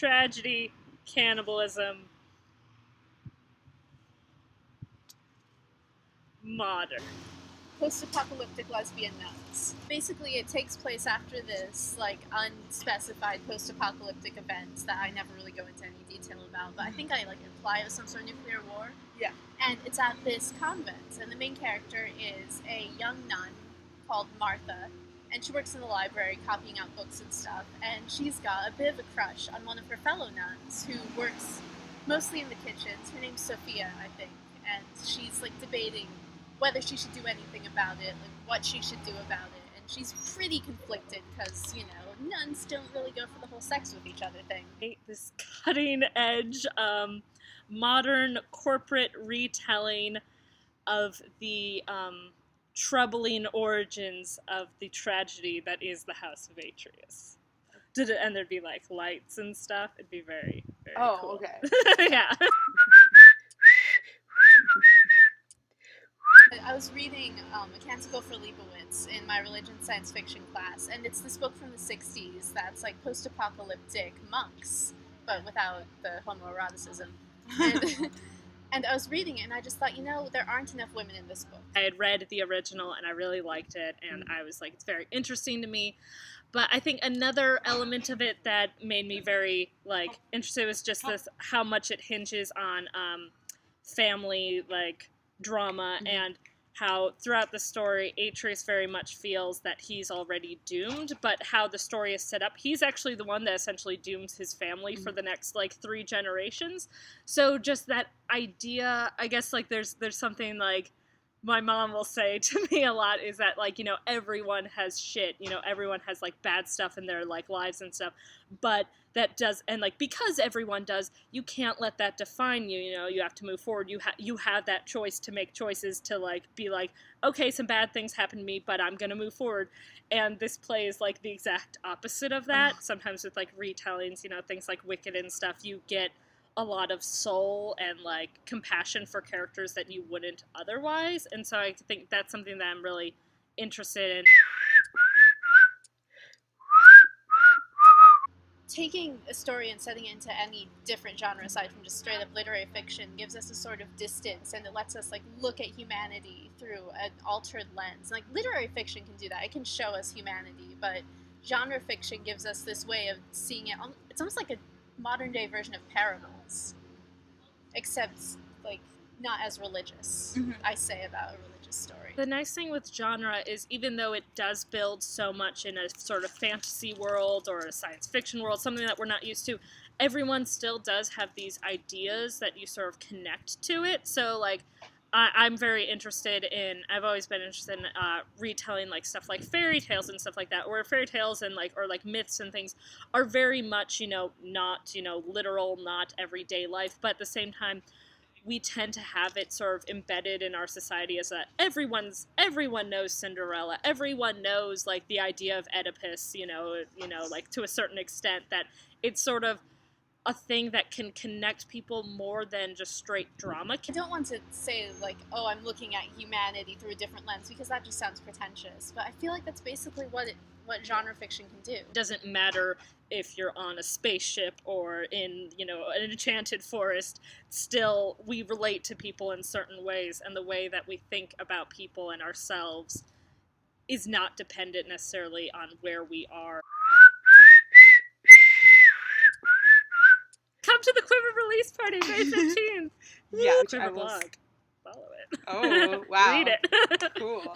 tragedy, cannibalism, modern. Post-apocalyptic lesbian nuns. Basically, it takes place after this, like, unspecified post-apocalyptic event that I never really go into any detail about, but I think I, like, imply it was some sort of nuclear war. Yeah. And it's at this convent, and the main character is a young nun called Martha, and she works in the library copying out books and stuff, and she's got a bit of a crush on one of her fellow nuns who works mostly in the kitchens. Her name's Sophia, I think, and she's, like, debating whether she should do anything about it, like what she should do about it, and she's pretty conflicted because, you know, nuns don't really go for the whole sex with each other thing. This cutting edge, modern corporate retelling of the troubling origins of the tragedy that is the House of Atreus. And there'd be like lights and stuff. It'd be very, very cool. Okay. Yeah. I was reading A Canticle for Leibowitz in my religion science fiction class, and it's this book from the 60s that's like post-apocalyptic monks, but without the homoeroticism. And I was reading it, and I just thought, you know, there aren't enough women in this book. I had read the original, and I really liked it, and I was like, it's very interesting to me. But I think another element of it that made me very, like, interested was just this, how much it hinges on family, like, drama, and how throughout the story Atreus very much feels that he's already doomed, but how the story is set up, he's actually the one that essentially dooms his family for the next like 3 generations. So just that idea, I guess, like there's something like my mom will say to me a lot is that, like, you know, everyone has shit, you know, everyone has like bad stuff in their like lives and stuff, but that does, and like because everyone does, you can't let that define you. You know, you have to move forward. You have that choice to make choices to like be like, okay, some bad things happen to me, but I'm gonna move forward. And this play is like the exact opposite of that. Sometimes with like retellings, you know, things like Wicked and stuff, you get a lot of soul and like compassion for characters that you wouldn't otherwise. And so I think that's something that I'm really interested in. Taking a story and setting it into any different genre aside from just straight up literary fiction gives us a sort of distance, and it lets us like look at humanity through an altered lens. Like literary fiction can do that. It can show us humanity, but genre fiction gives us this way of seeing it. It's almost like a modern day version of parables, except like not as religious. I say about a religious story. The nice thing with genre is even though it does build so much in a sort of fantasy world or a science fiction world, something that we're not used to, everyone still does have these ideas that you sort of connect to it. So like I'm very interested in, I've always been interested in retelling like stuff like fairy tales and stuff like that, where fairy tales and like, or like myths and things are very much, you know, not, you know, literal, not everyday life, but at the same time, we tend to have it sort of embedded in our society as that everyone knows Cinderella, everyone knows like the idea of Oedipus, you know, like to a certain extent, that it's sort of a thing that can connect people more than just straight drama. I don't want to say like, oh, I'm looking at humanity through a different lens, because that just sounds pretentious, but I feel like that's basically what genre fiction can do. It doesn't matter if you're on a spaceship or in, you know, an enchanted forest, still we relate to people in certain ways, and the way that we think about people and ourselves is not dependent necessarily on where we are. Come to the Quiver release party, May 15th! Yeah, Quiver blog. Follow it. Oh, wow. Read it. Cool.